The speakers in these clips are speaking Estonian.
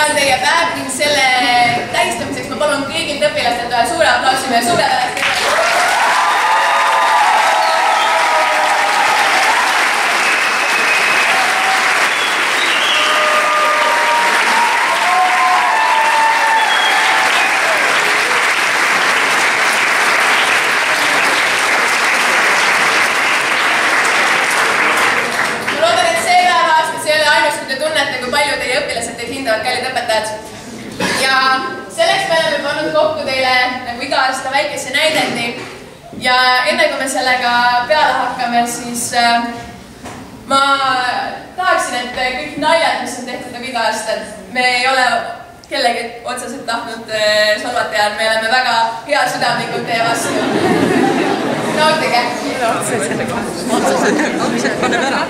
on teie päev ning selle tähistamiseks ma palun kõigilt õpilastelt ühe suure aplausi meie suurepärasele kallid õpetajad. Ja selleks me oleme pannud kokku teile nagu iga aasta väikese näidendi. Ja enne kui me sellega peale hakkame, siis ma tahaksin, et kõik naljad, mis on tehtud nagu iga aasta, et me ei ole kellegi otseselt tahtnud solvata ja me oleme väga hea südamlikult teie vastu. Nautige. Otseselt paneme ära.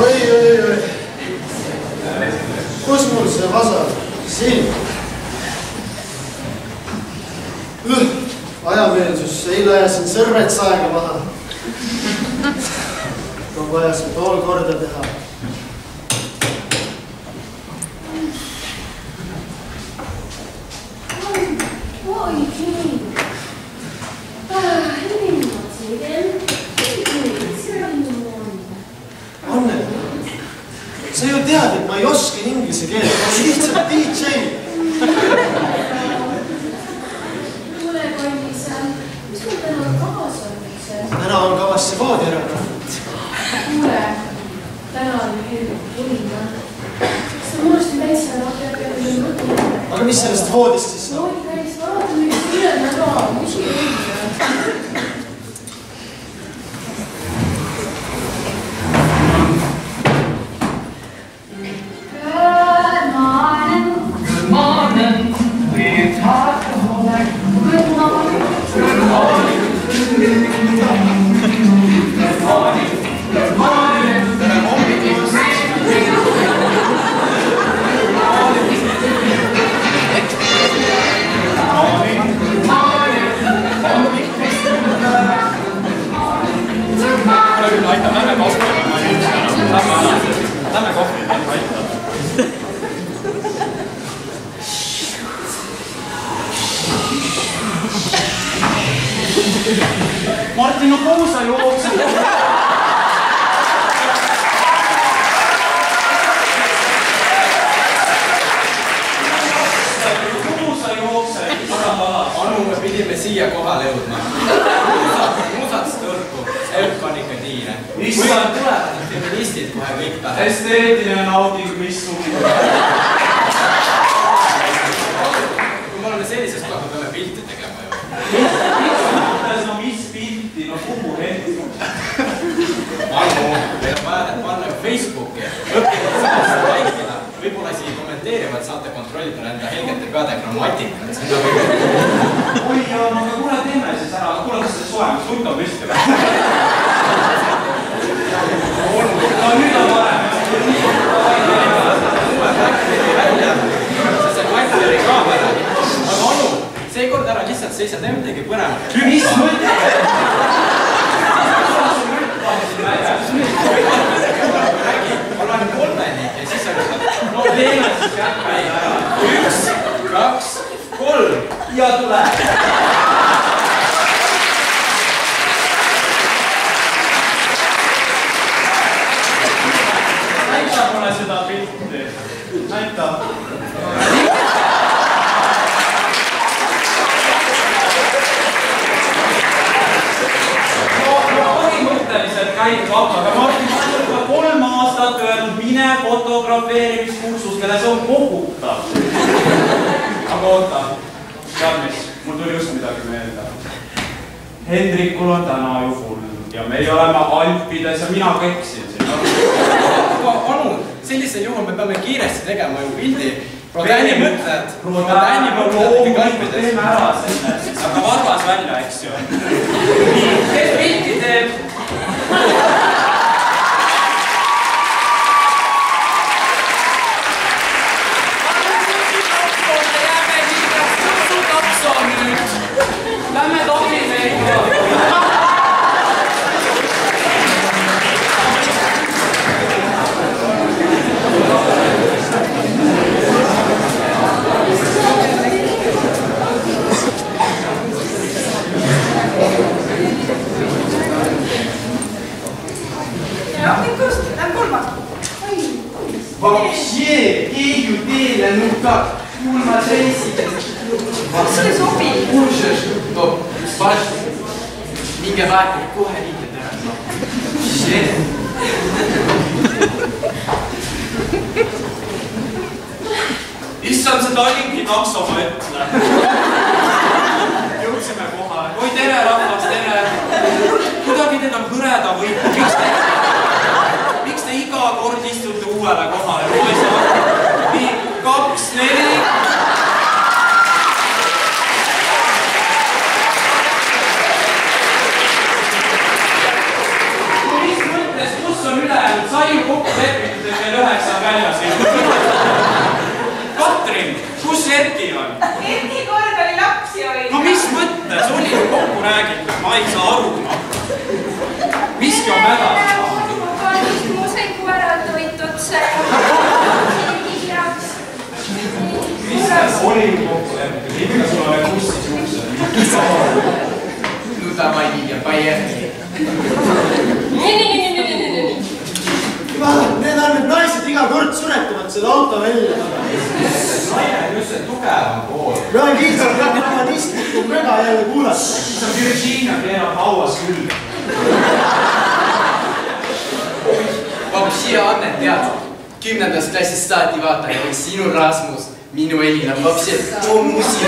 Oi. Kus mul see vasar? Siin. Ajameelsus, eile ajasin sõrved saega maha. On vaja see pool korda teha. Anne, sa ju tead, et ma ei oska inglise keelt, ma olen lihtsalt DJ. Kuule, Kallis, mis mul täna kavas on? Täna on kavas see voodi ära. Kuule, täna on hirm tulina. Kas sa muust täitsa peale mõttu? Aga mis sellest voodist siis saab? Voodi täis, vaata nüüd üle nädala, mis ei õige. Martin, no kuhu sa jooksid? Kuhu sa jooksid? Anu, me pidime siia kohale jõudma. Musats tõrku, Elk on ikka tiine. Kui on tulevad feministid kohe kõik tahe. Esteetiline nauding, mis suvi. Kui me oleme sellises kohas, me peame pilti tegema ju. No mis pilti, no kuhu hetk? Anu, meil on vaja panna Facebooki. Õppida saada laikida. Võib-olla siin kommenteerivad saate kontrollida enda helgete peade grammatikat. Oi, aga kuule teeme siis ära. Kuule, kas see soemas hunt on püsti või? No nüüd on varem. See Matteri kaamera. Aga Anu, seekord ära lihtsalt seisad midagi põnevat. Mis mõte? Ma loen 3 ja siis on no teeme siis kätpäid ära. 1, 2, 3 ja tule. Näita mulle seda pilti. Näita. Põhimõtteliselt käib vabba, aga Martin, ma olen juba 3 aastat öelnud, mine fotografeerimiskursustele, see on kohutav. Aga oota, tead mis, mul tuli just midagi meelde. Hendrikul on täna ju hull ja meie oleme Alpides ja mina keksin siin. Aga Anu, sellisel juhul me peame kiiresti tegema ju pildi. Rodani mõtled. Teeme ära sellest, aga varvas välja, eks ju. Kes pilti teeb? Вообще, keegi ju teile nukab. Kulmas reisides. Kas see sobib? Kuulses, no, varsti. Minge vahepeal kohe liiget ära. Shit. Issand, see Tallinki takso, ma ütle. Jõudsime kohale. Oi, tere, rahvas, tere. Kuidagi need on hõreda võitu. Miks te iga kord istute uuele kohale? Ma ei saa. Nii, 2, 4. Mis mõttes, kus on ülejäänud? Sai ju kokku leppinud, et meil 9 väljas ei ole. Katrin, kus Erki on? Erki kord oli lapsi oli. No mis mõttes? Oli ju kokku räägitud, ma ei saa aru. Miski on hädas. Mu sain koera toitud see. Mis see oli ju kokku räägitud? Ikka sul on kussis juuksed. No davai, Liidia, поехали. Need on need naised iga kord suretavad seda auto välja. Naine on just see tugevam pool. Ma ei viitsanud dramatistlikku möga jälle kuulata. Siis on Virginia keerab hauas küll. Вообще, Anne, tead, 10. klassist saati vaataja oli sinu Rasmus, minu Elina, вообще, musi.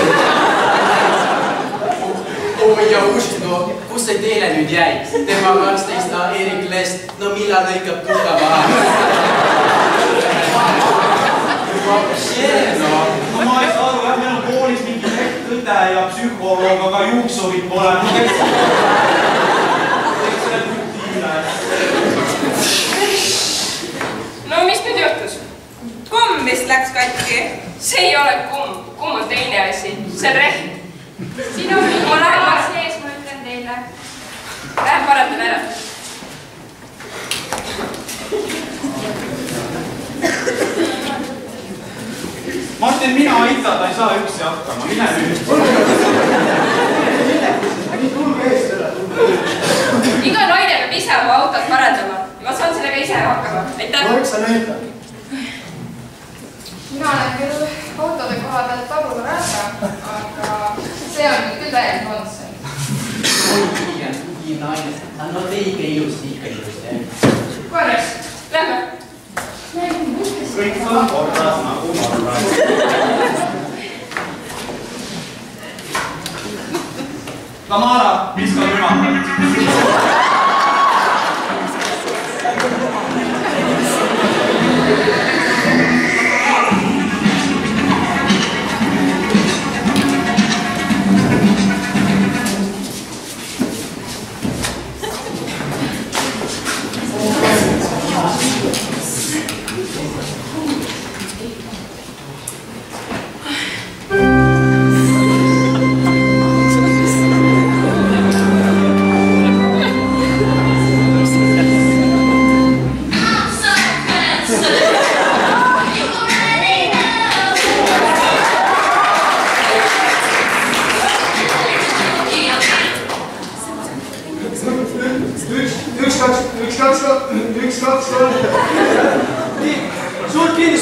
Oi ja usk, no, kus see teile nüüd jäi? Tema 12, Erik Lest, no millal lõikab puhka maha? Вообще, no. No ma ei saa aru, jah, meil on koolis mingi õde ja psühholoog, aga juuksovit pole. Ma teeks selle putiile. No mis nüüd juhtus? Kumm vist läks katki. See ei ole kumm. Kumm on teine asi. See on reht. Siin on mingi raha sees, ma ütlen teile. Lähen parandan ära. Martin, mina aitada ei saa üksi hakkama. Mine nüüd. Iga naine peab ise oma autot parandama. Ma saan sellega ise hakkama. Aitäh. Võiks sa näita? Mina olen küll autode koha pealt tabularaata, aga see on küll täiesti nonsense. Oi, naine, no teige ilusti, ikka ilusti. Korras. Lähme. Kõik on korras nagu korras. Tamara, viska ümakalt.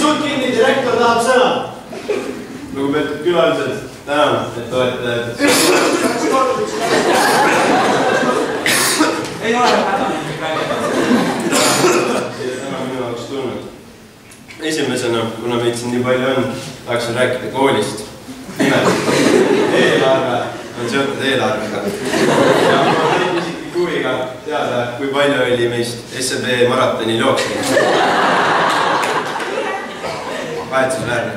Suurt kinni, direktor tahab sõna. Lugupeetud külalised, tänan, et olete... Ei ole häda mingi räägida. Täna minu jaoks tulnud. Esimesena, kuna meid siin nii palju on, tahaksin rääkida koolist. Nimelt, eelarve on seotud eelarvega. Ja ma olen isiklik huviga teada, kui palju oli meist SEB maratonil jooksnud. Kahetsusväärne.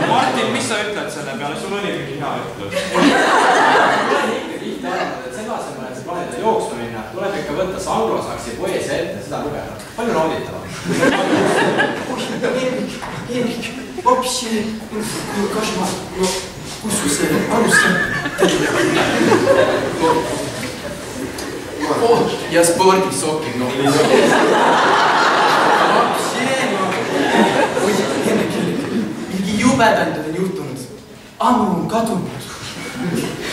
Martin, mis sa ütled selle peale? Sul oli mingi hea ütlus. Lihtne arvata, et selle asemel, et plaanida jooksma minna, tuleb ikka võtta anglosaksi poesia ette, seda lugeda. Palju nauditavam. Henrik, вообще, košmar, kus su see alustab? Ja spordisokid, no. Mingi jubedandad on juhtunud. Ammu on kadunud.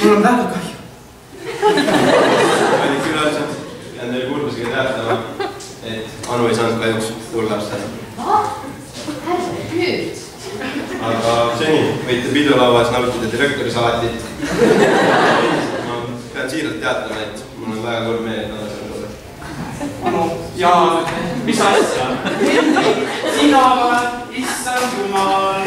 Mul on väga kahju. Kallid külalised, pean teile kurbusega teatama, et Anu ei saanud kahjuks tulla seda. Ärge nüüd. Aga seni võite pidulauas nautida direktori saatit. Ma pean siiralt teatama, et mul on väga kurb meel, et nad on tulnud. Anu, ja mis asja? Sina oled, issand jumal.